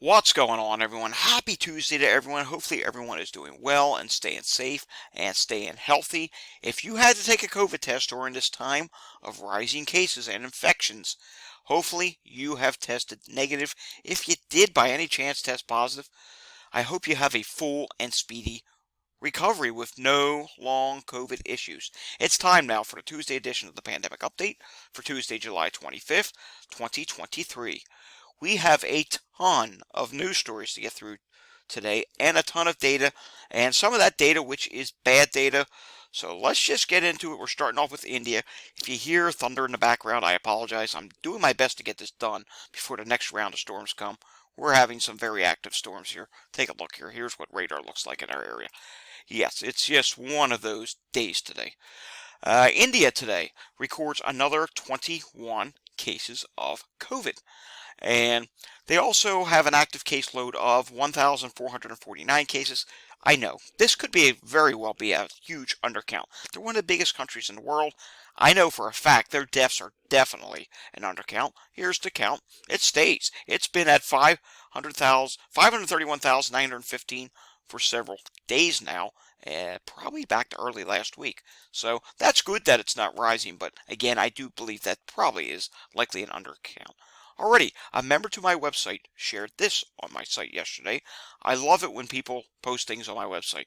What's going on, everyone? Happy Tuesday to everyone. Hopefully, everyone is doing well and staying safe and staying healthy. If you had to take a COVID test during this time of rising cases and infections, hopefully you have tested negative. If you did by any chance test positive, I hope you have a full and speedy recovery with no long COVID issues. It's time now for the Tuesday edition of the Pandemic Update for Tuesday, July 25th, 2023. We have a ton of news stories to get through today and a ton of data, and some of that data which is bad data. So let's just get into it. We're starting off with India. If you hear thunder in the background, I apologize. I'm doing my best to get this done before the next round of storms come. We're having some very active storms here. Take a look here. Here's what radar looks like in our area. Yes, it's just one of those days today. India today records another 21 cases of COVID. And they also have an active caseload of 1,449 cases. I know, this could very well be a huge undercount. They're one of the biggest countries in the world. I know for a fact their deaths are definitely an undercount. Here's the count. It stays. It's been at 531,915 for several days now, probably back to early last week. So that's good that it's not rising, but again, I do believe that probably is likely an undercount. Already, a member to my website shared this on my site yesterday. I love it when people post things on my website.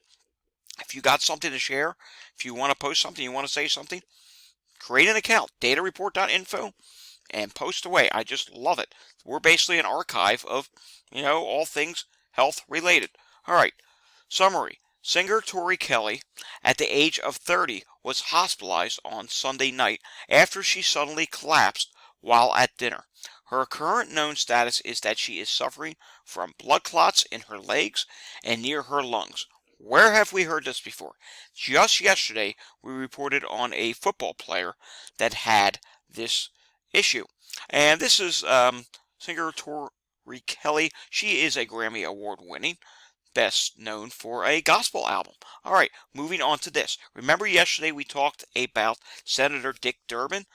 If you got something to share, if you want to post something, you want to say something, create an account, datareport.info, and post away. I just love it. We're basically an archive of, all things health related. All right, summary. Singer Tori Kelly, at the age of 30, was hospitalized on Sunday night after she suddenly collapsed while at dinner. Her current known status is that she is suffering from blood clots in her legs and near her lungs. Where have we heard this before? Just yesterday, we reported on a football player that had this issue. And this is singer Tori Kelly. She is a Grammy Award winning, best known for a gospel album. All right, moving on to this. Remember yesterday we talked about Senator Dick Durbin?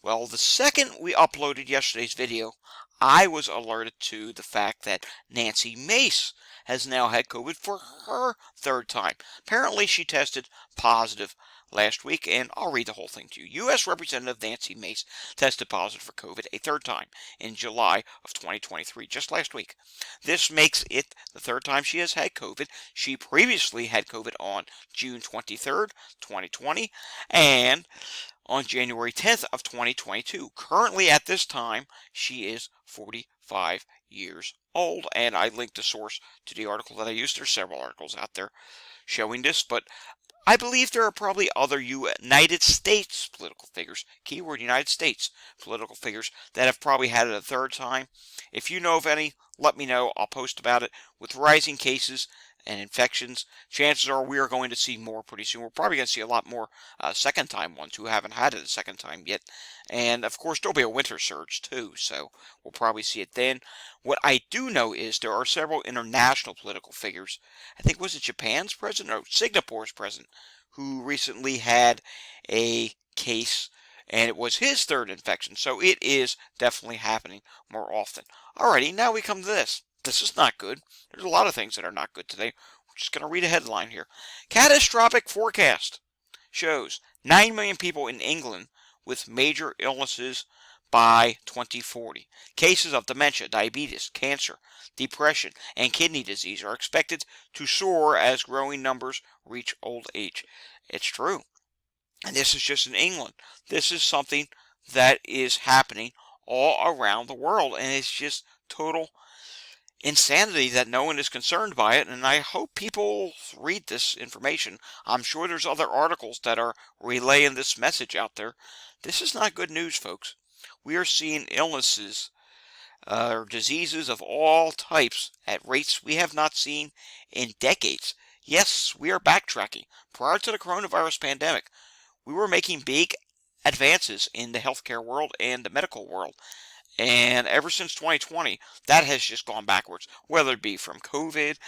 Well, the second we uploaded yesterday's video, I was alerted to the fact that Nancy Mace has now had COVID for her third time. Apparently, she tested positive last week, and I'll read the whole thing to you. U.S. Representative Nancy Mace tested positive for COVID a third time in July of 2023, just last week. This makes it the third time she has had COVID. She previously had COVID on June 23rd, 2020, and on January 10th of 2022. Currently at this time, she is 45 years old, and I linked the source to the article that I used. There's several articles out there showing this, but I believe there are probably other United States political figures, keyword United States political figures, that have probably had it a third time. If you know of any, let me know. I'll post about it. With rising cases and infections, chances are we are going to see more pretty soon. We're probably going to see a lot more second time ones who haven't had it a second time yet. And of course, there'll be a winter surge too, so we'll probably see it then. What I do know is there are several international political figures. I think, was it Japan's president or Singapore's president, who recently had a case, and it was his third infection. So it is definitely happening more often. Alrighty, now we come to this. This is not good. There's a lot of things that are not good today. We're just going to read a headline here. Catastrophic forecast shows 9 million people in England with major illnesses by 2040. Cases of dementia, diabetes, cancer, depression, and kidney disease are expected to soar as growing numbers reach old age. It's true. And this is just in England. This is something that is happening all around the world, and it's just total insanity that no one is concerned by it. And I hope people read this information. I'm sure there's other articles that are relaying this message out there. This is not good news, folks. We are seeing illnesses or diseases of all types at rates we have not seen in decades. Yes, we are backtracking. Prior to the coronavirus pandemic, we were making big advances in the healthcare world and the medical world. And ever since 2020, that has just gone backwards, whether it be from COVID,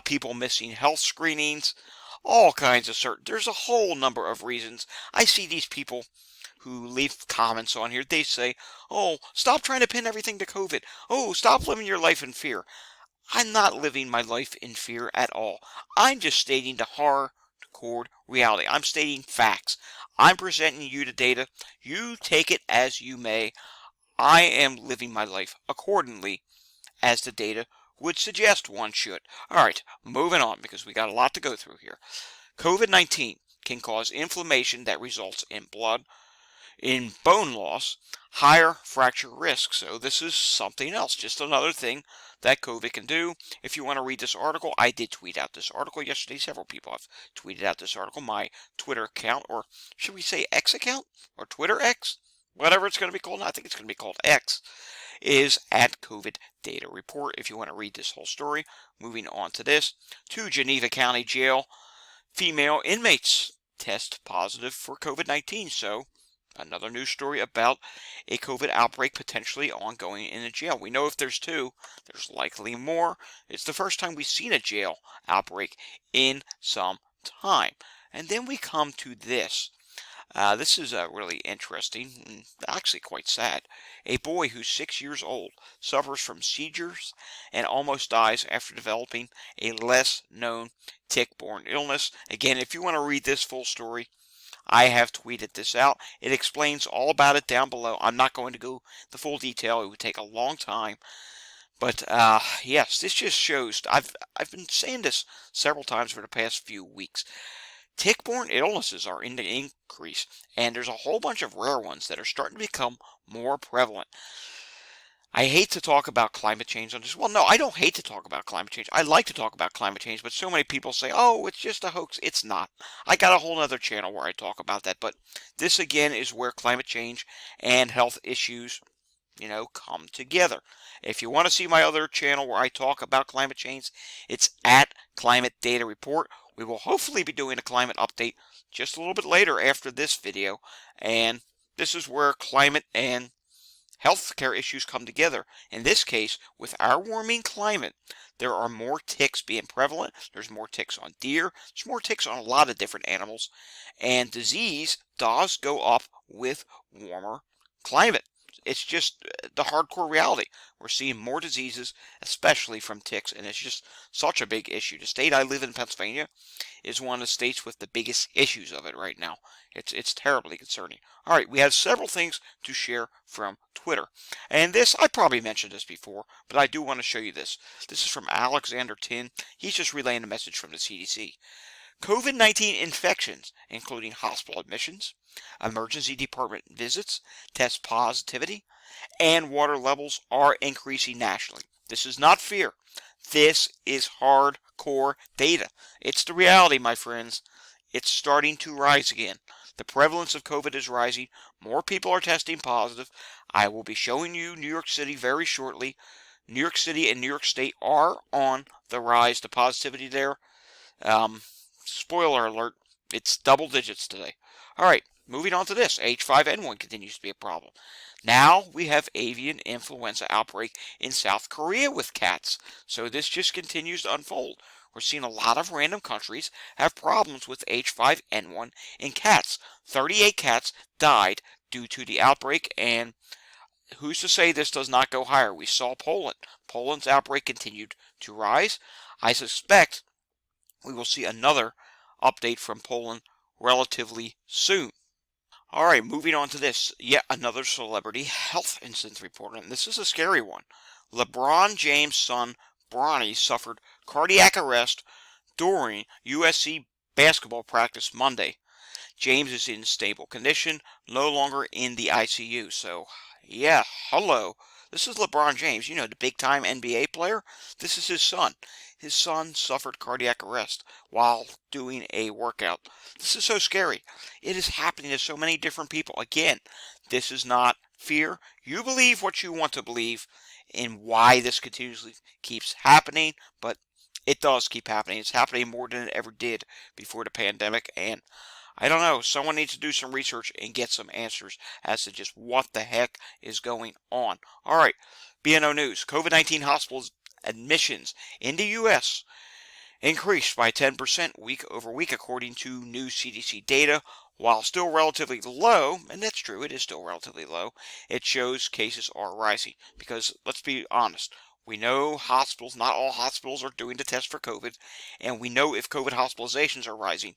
people missing health screenings, all kinds of there's a whole number of reasons. I see these people who leave comments on here. They say, oh, stop trying to pin everything to COVID. Oh, stop living your life in fear. I'm not living my life in fear at all. I'm just stating the hardcore reality. I'm stating facts. I'm presenting you the data. You take it as you may. I am living my life accordingly as the data would suggest one should. All right, moving on because we got a lot to go through here. COVID-19 can cause inflammation that results in blood, in bone loss, higher fracture risk. So this is something else, just another thing that COVID can do. If you want to read this article, I did tweet out this article yesterday. Several people have tweeted out this article. My Twitter account, or should we say X account, or Twitter X, whatever it's going to be called. I think it's going to be called X, is at COVID Data Report. If you want to read this whole story, moving on to this, to Geneva County Jail, female inmates test positive for COVID-19. So another news story about a COVID outbreak potentially ongoing in a jail. We know if there's two, there's likely more. It's the first time we've seen a jail outbreak in some time. And then we come to this. This is really interesting and actually quite sad. A boy who's 6 years old suffers from seizures and almost dies after developing a less known tick-borne illness. Again, if you want to read this full story, I have tweeted this out. It explains all about it down below. I'm not going to go the full detail. It would take a long time. But yes, this just shows. I've been saying this several times for the past few weeks. Tick-borne illnesses are in the increase, and there's a whole bunch of rare ones that are starting to become more prevalent. I hate to talk about climate change on this. Well, no, I don't hate to talk about climate change. I like to talk about climate change, but so many people say, oh, it's just a hoax. It's not. I got a whole other channel where I talk about that, but this again is where climate change and health issues, come together. If you want to see my other channel where I talk about climate change, it's at Climate Data Report. We will hopefully be doing a climate update just a little bit later after this video, and this is where climate and healthcare issues come together. In this case, with our warming climate, there are more ticks being prevalent. There's more ticks on deer. There's more ticks on a lot of different animals, and disease does go up with warmer climate. It's just the hardcore reality. We're seeing more diseases, especially from ticks, and it's just such a big issue. The state I live in, Pennsylvania, is one of the states with the biggest issues of it right now. It's terribly concerning. All right, we have several things to share from Twitter. And this, I probably mentioned this before, but I do want to show you this. This is from Alexander Tin. He's just relaying a message from the CDC. COVID-19 infections, including hospital admissions, emergency department visits, test positivity, and water levels are increasing nationally. This is not fear. This is hardcore data. It's the reality, my friends. It's starting to rise again. The prevalence of COVID is rising. More people are testing positive. I will be showing you New York City very shortly. New York City and New York State are on the rise. The positivity there. Spoiler alert, it's double digits today. All right, moving on to this. H5N1 continues to be a problem. Now we have avian influenza outbreak in South Korea with cats. So this just continues to unfold. We're seeing a lot of random countries have problems with H5N1 in cats. 38 cats died due to the outbreak, and who's to say this does not go higher? We saw Poland. Poland's outbreak continued to rise. I suspect we will see another update from Poland relatively soon. All right, moving on to this. Yet another celebrity health incident report, and this is a scary one. LeBron James' son, Bronny, suffered cardiac arrest during USC basketball practice Monday. James is in stable condition, no longer in the ICU. So, yeah, hello. This is LeBron James, the big-time NBA player. This is his son. His son suffered cardiac arrest while doing a workout. This is so scary. It is happening to so many different people. Again, this is not fear. You believe what you want to believe in why this continuously keeps happening, but it does keep happening. It's happening more than it ever did before the pandemic, and I don't know. Someone needs to do some research and get some answers as to just what the heck is going on. All right, BNO News. COVID-19 hospitals admissions in the U.S. increased by 10% week over week, according to new CDC data. While still relatively low, and that's true, it is still relatively low, it shows cases are rising. Because, let's be honest, We know hospitals, not all hospitals are doing the test for COVID, and we know if COVID hospitalizations are rising,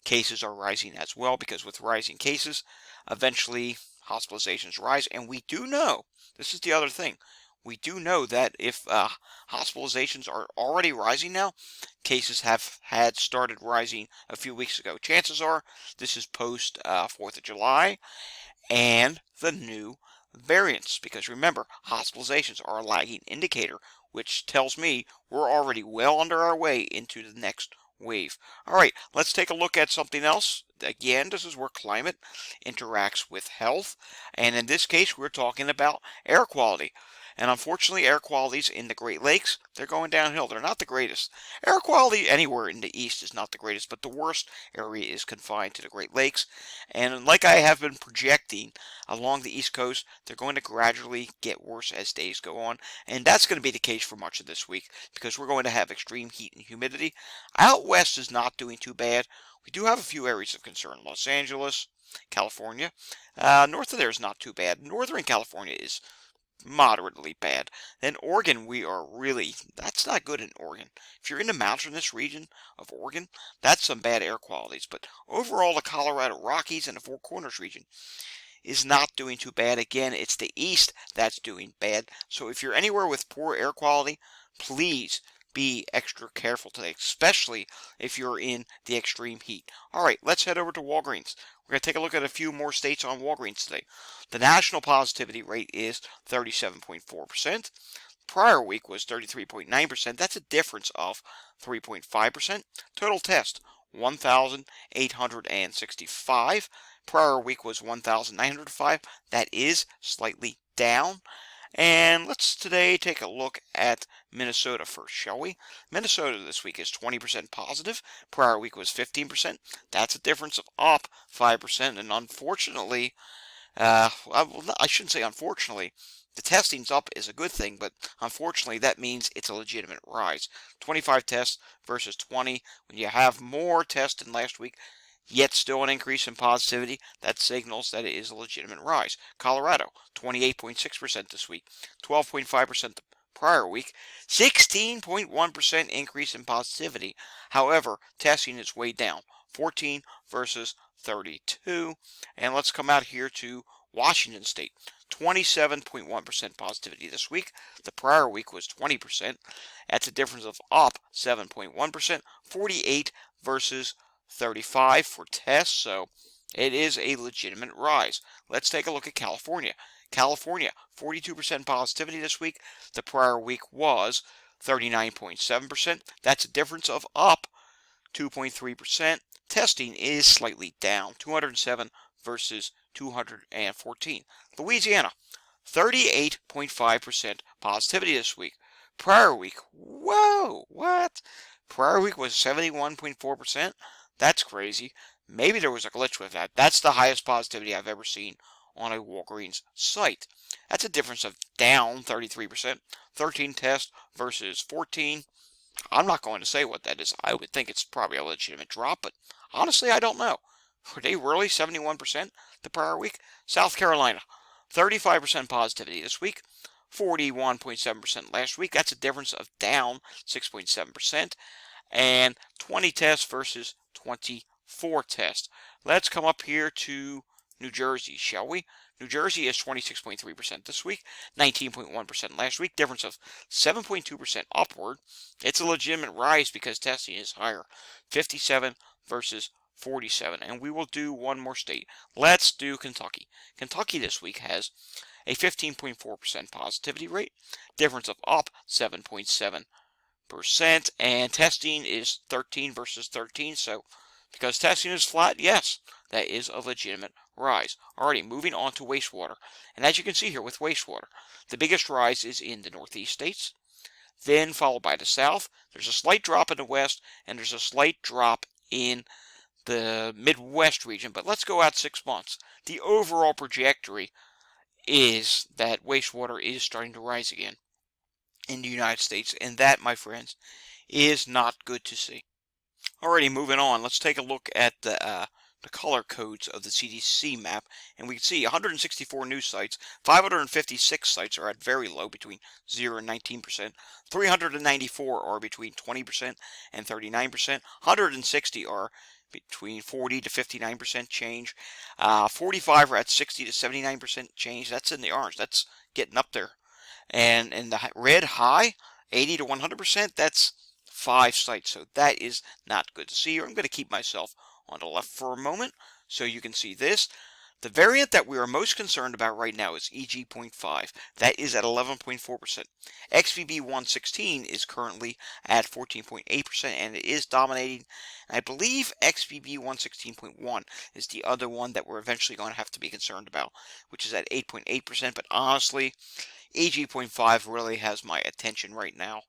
cases are rising as well, because with rising cases, eventually hospitalizations rise. And we do know, this is the other thing, we do know that if hospitalizations are already rising now, cases have had started rising a few weeks ago. Chances are this is post 4th of July and the new variants. Because remember, hospitalizations are a lagging indicator, which tells me we're already well under our way into the next wave. All right, let's take a look at something else. Again, this is where climate interacts with health, and in this case, we're talking about air quality. And unfortunately, air qualities in the Great Lakes, they're going downhill. They're not the greatest. Air quality anywhere in the east is not the greatest, but the worst area is confined to the Great Lakes. And like I have been projecting along the East Coast, they're going to gradually get worse as days go on. And that's going to be the case for much of this week, because we're going to have extreme heat and humidity. Out west is not doing too bad. We do have a few areas of concern. Los Angeles, California. North of there is not too bad. Northern California is moderately bad. Then Oregon, we are really, that's not good in Oregon. If you're in the mountainous region of Oregon, that's some bad air qualities. But overall, the Colorado Rockies and the Four Corners region is not doing too bad. Again, it's the east that's doing bad. So if you're anywhere with poor air quality, please be extra careful today, especially if you're in the extreme heat. All right, let's head over to Walgreens. We're going to take a look at a few more states on Walgreens today. The national positivity rate is 37.4%. Prior week was 33.9%. That's a difference of 3.5%. Total test, 1,865. Prior week was 1,905. That is slightly down. And let's today take a look at Minnesota first, shall we? Minnesota this week is 20% positive. Prior week was 15%. That's a difference of up 5%. And unfortunately, I shouldn't say unfortunately, the testing's up is a good thing, but unfortunately that means it's a legitimate rise. 25 tests versus 20. When you have more tests than last week, yet still an increase in positivity, that signals that it is a legitimate rise. Colorado, 28.6% this week, 12.5% the prior week, 16.1% increase in positivity. However, testing is way down, 14 versus 32. And let's come out here to Washington State, 27.1% positivity this week. The prior week was 20%. That's a difference of up 7.1%, 48 versus 35 for tests, so it is a legitimate rise. Let's take a look at California. California, 42% positivity this week. The prior week was 39.7%. That's a difference of up 2.3%. Testing is slightly down, 207 versus 214. Louisiana, 38.5% positivity this week. Prior week, whoa, what? Prior week was 71.4%. That's crazy. Maybe there was a glitch with that. That's the highest positivity I've ever seen on a Walgreens site. That's a difference of down 33%. 13 tests versus 14. I'm not going to say what that is. I would think it's probably a legitimate drop, but honestly, I don't know. Were they really 71% the prior week? South Carolina, 35% positivity this week, 41.7% last week. That's a difference of down 6.7%. And 20 tests versus 24 tests. Let's come up here to New Jersey, shall we? New Jersey is 26.3% this week, 19.1% last week, difference of 7.2% upward. It's a legitimate rise because testing is higher, 57 versus 47. And we will do one more state. Let's do Kentucky. Kentucky this week has a 15.4% positivity rate, difference of up 7.7%. And testing is 13 versus 13, so because testing is flat, yes, that is a legitimate rise. Alrighty, moving on to wastewater. And as you can see here with wastewater, the biggest rise is in the northeast states, then followed by the south. There's a slight drop in the west, and there's a slight drop in the Midwest region. But let's go out 6 months. The overall trajectory is that wastewater is starting to rise again in the United States, and that, my friends, is not good to see. Alrighty, moving on. Let's take a look at the the color codes of the CDC map, and we can see 164 new sites, 556 sites are at very low, between 0 and 19%, 394 are between 20% and 39%, 160 are between 40 to 59% change, 45 are at 60 to 79% change. That's in the orange. That's getting up there. And in the red high, 80 to 100%, that's 5 sites. So that is not good to see. I'm going to keep myself on the left for a moment so you can see this. The variant that we are most concerned about right now is EG.5. That is at 11.4%. XBB.1.16 is currently at 14.8%, and it is dominating. And I believe XBB.1.16.1 is the other one that we're eventually going to have to be concerned about, which is at 8.8%. But honestly, EG.5 really has my attention right now.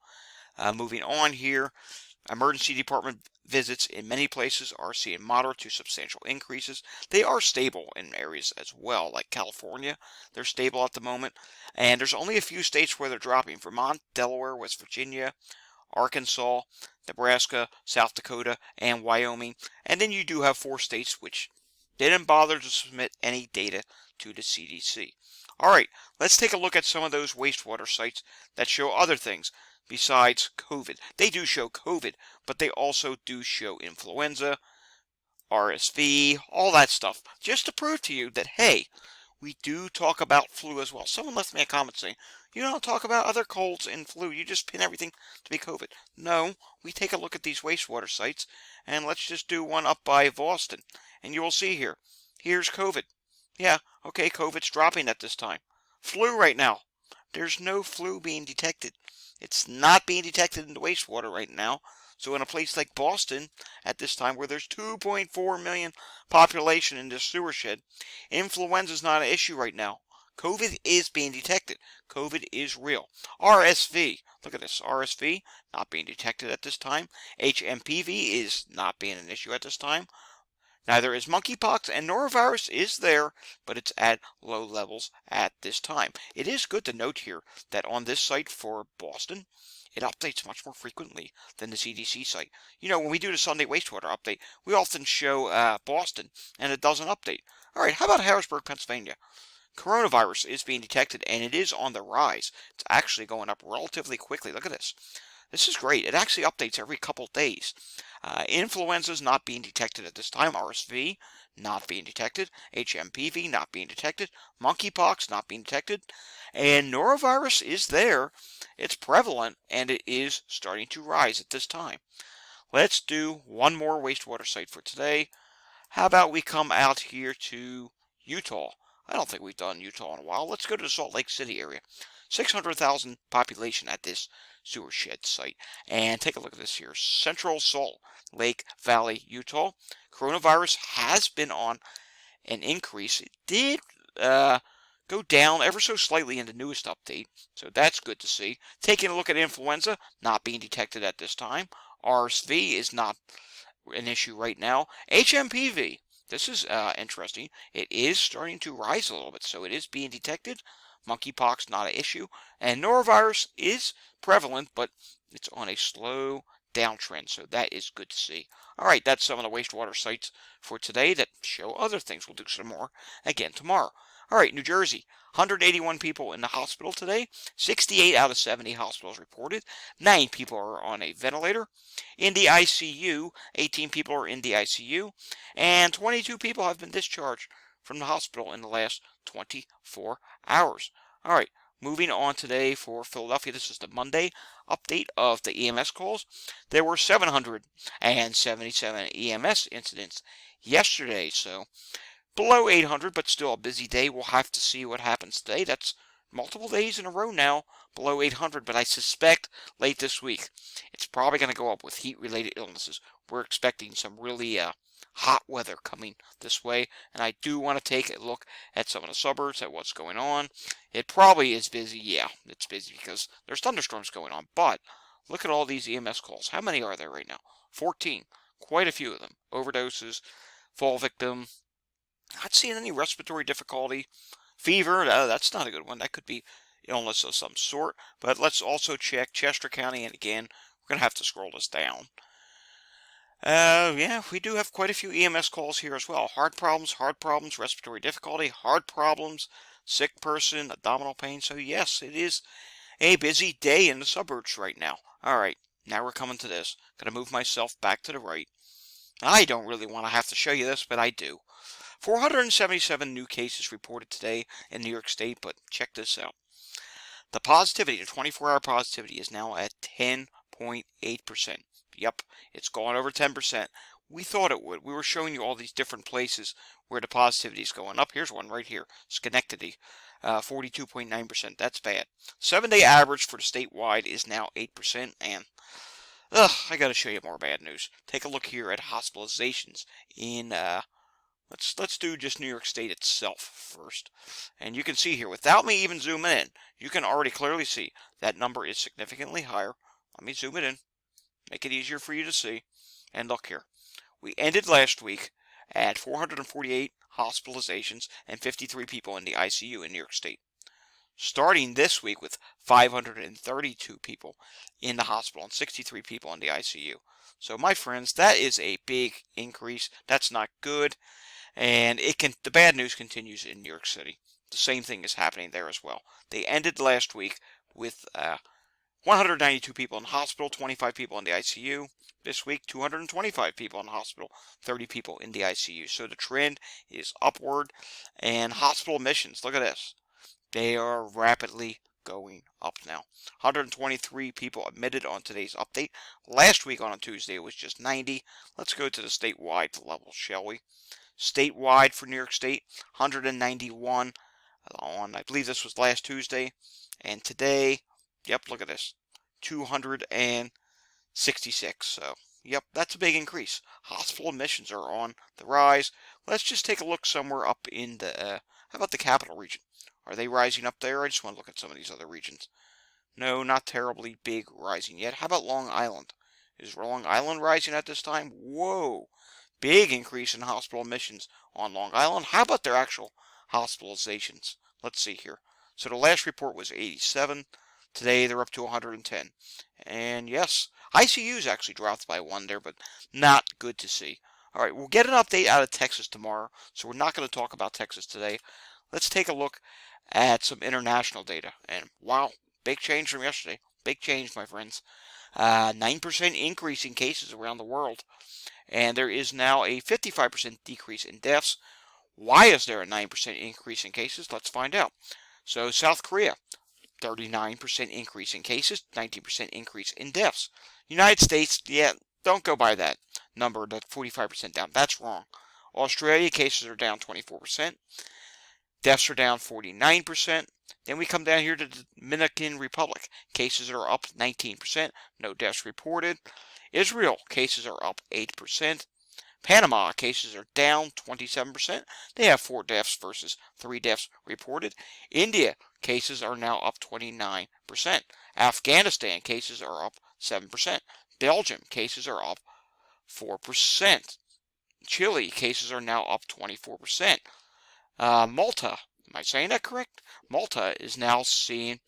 Moving on here, emergency department visits in many places are seeing moderate to substantial increases. They are stable in areas as well, like California. They're stable at the moment. And there's only a few states where they're dropping: Vermont, Delaware, West Virginia, Arkansas, Nebraska, South Dakota, and Wyoming. And then you do have 4 states which didn't bother to submit any data to the CDC. Alright, let's take a look at some of those wastewater sites that show other things besides COVID. They do show COVID, but they also do show influenza, RSV, all that stuff, just to prove to you that, hey, we do talk about flu as well. Someone left me a comment saying, you don't talk about other colds and flu, you just pin everything to be COVID. No, we take a look at these wastewater sites, and let's just do one up by Boston, and you will see here. Here's COVID. Yeah, okay, COVID's dropping at this time. Flu right now. There's no flu being detected. It's not being detected in the wastewater right now. So in a place like Boston, at this time where there's 2.4 million population in this sewer shed, influenza is not an issue right now. COVID is being detected. COVID is real. RSV, look at this. RSV, not being detected at this time. HMPV is not being an issue at this time. Neither is monkeypox, and norovirus is there, but it's at low levels at this time. It is good to note here that on this site for Boston, it updates much more frequently than the CDC site. You know, when we do the Sunday wastewater update, we often show Boston, and it doesn't update. All right, how about Harrisburg, Pennsylvania? Coronavirus is being detected, and it is on the rise. It's actually going up relatively quickly. Look at this. This is great. It actually updates every couple days. Influenza is not being detected at this time. RSV not being detected. HMPV not being detected. Monkeypox not being detected. And norovirus is there. It's prevalent, and it is starting to rise at this time. Let's do one more wastewater site for today. How about we come out here to Utah? I don't think we've done Utah in a while. Let's go to the Salt Lake City area. 600,000 population at this sewer shed site. And take a look at this here. Central Salt Lake Valley, Utah. Coronavirus has been on an increase. It did go down ever so slightly in the newest update, so that's good to see. Taking a look at influenza, not being detected at this time. RSV is not an issue right now. HMPV, this is interesting. It is starting to rise a little bit, so it is being detected. Monkeypox, not an issue. And norovirus is prevalent, but it's on a slow downtrend, so that is good to see. All right, that's some of the wastewater sites for today that show other things. We'll do some more again tomorrow. All right, New Jersey, 181 people in the hospital today. 68 out of 70 hospitals reported. 9 people are on a ventilator. In the ICU, 18 people are in the ICU. And 22 people have been discharged from the hospital in the last 24 hours. All right, moving on today for Philadelphia. This is the Monday update of the EMS calls. There were 777 EMS incidents yesterday, so below 800, but still a busy day. We'll have to see what happens today. That's multiple days in a row now below 800, but I suspect late this week it's probably going to go up with heat-related illnesses. We're expecting some really hot weather coming this way, and I do want to take a look at some of the suburbs, at what's going on. It probably is busy. Yeah, it's busy because there's thunderstorms going on, but look at all these EMS calls. How many are there right now? 14. Quite a few of them. Overdoses, fall victim. Not seeing any respiratory difficulty. Fever, that's not a good one. That could be illness of some sort. But let's also check Chester County, and again, we're going to have to scroll this down. Yeah, we do have quite a few EMS calls here as well. Heart problems, respiratory difficulty, heart problems, sick person, abdominal pain. So yes, it is a busy day in the suburbs right now. All right, now we're coming to this. Gonna move myself back to the right. I don't really want to have to show you this, but I do. 477 new cases reported today in New York State, but check this out. The positivity, the 24-hour positivity is now at 10.8%. Yep, it's gone over 10%. We thought it would. We were showing you all these different places where the positivity is going up. Here's one right here, Schenectady, 42.9%. That's bad. 7-day average for the statewide is now 8%, and I got to show you more bad news. Take a look here at hospitalizations in let's do just New York State itself first. And you can see here, without me even zooming in, you can already clearly see that number is significantly higher. Let me zoom it in, make it easier for you to see. And look here, we ended last week at 448 hospitalizations and 53 people in the ICU in New York State. Starting this week with 532 people in the hospital and 63 people in the ICU. So my friends, that is a big increase. That's not good. And the bad news continues in New York City. The same thing is happening there as well. They ended last week with 192 people in the hospital, 25 people in the ICU. This week, 225 people in the hospital, 30 people in the ICU. So the trend is upward. And hospital admissions, look at this. They are rapidly going up now. 123 people admitted on today's update. Last week on a Tuesday, it was just 90. Let's go to the statewide level, shall we? Statewide for New York State, 191 on, I believe this was last Tuesday. And today, yep, look at this, 266. So, yep, that's a big increase. Hospital admissions are on the rise. Let's just take a look somewhere up in the, how about the capital region? Are they rising up there? I just want to look at some of these other regions. No, not terribly big rising yet. How about Long Island? Is Long Island rising at this time? Whoa. Big increase in hospital admissions on Long Island. How about their actual hospitalizations? Let's see here. So the last report was 87. Today they're up to 110. And yes, ICU's actually dropped by 1 there, but not good to see. All right, we'll get an update out of Texas tomorrow, so we're not going to talk about Texas today. Let's take a look at some international data. And wow, big change from yesterday. Big change, my friends. 9% increase in cases around the world. And there is now a 55% decrease in deaths. Why is there a 9% increase in cases? Let's find out. So South Korea, 39% increase in cases, 19% increase in deaths. United States, yeah, don't go by that number, that 45% down. That's wrong. Australia, cases are down 24%. Deaths are down 49%. Then we come down here to the Dominican Republic. Cases are up 19%. No deaths reported. Israel, cases are up 8%. Panama, cases are down 27%. They have 4 deaths versus 3 deaths reported. India, cases are now up 29%. Afghanistan, cases are up 7%. Belgium, cases are up 4%. Chile, cases are now up 24%. Malta, am I saying that correct? Malta is now seeing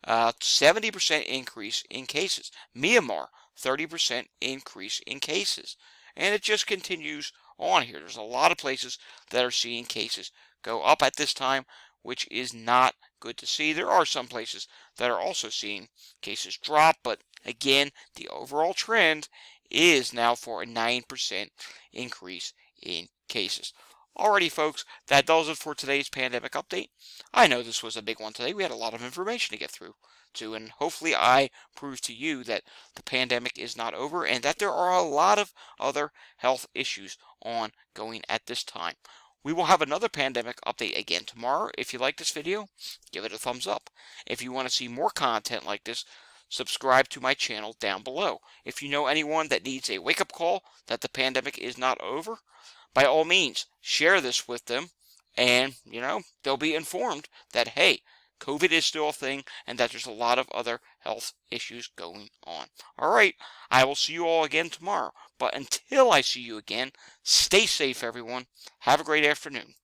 70% increase in cases. Myanmar, 30% increase in cases. And it just continues on here. There's a lot of places that are seeing cases go up at this time, which is not good to see. There are some places that are also seeing cases drop, but again, the overall trend is now for a 9% increase in cases. Alrighty, folks, that does it for today's pandemic update. I know this was a big one today. We had a lot of information to get through to, and hopefully I proved to you that the pandemic is not over and that there are a lot of other health issues ongoing at this time. We will have another pandemic update again tomorrow. If you like this video, give it a thumbs up. If you want to see more content like this, subscribe to my channel down below. If you know anyone that needs a wake-up call that the pandemic is not over, by all means, share this with them, and, they'll be informed that, hey, COVID is still a thing, and that there's a lot of other health issues going on. All right, I will see you all again tomorrow. But until I see you again, stay safe, everyone. Have a great afternoon.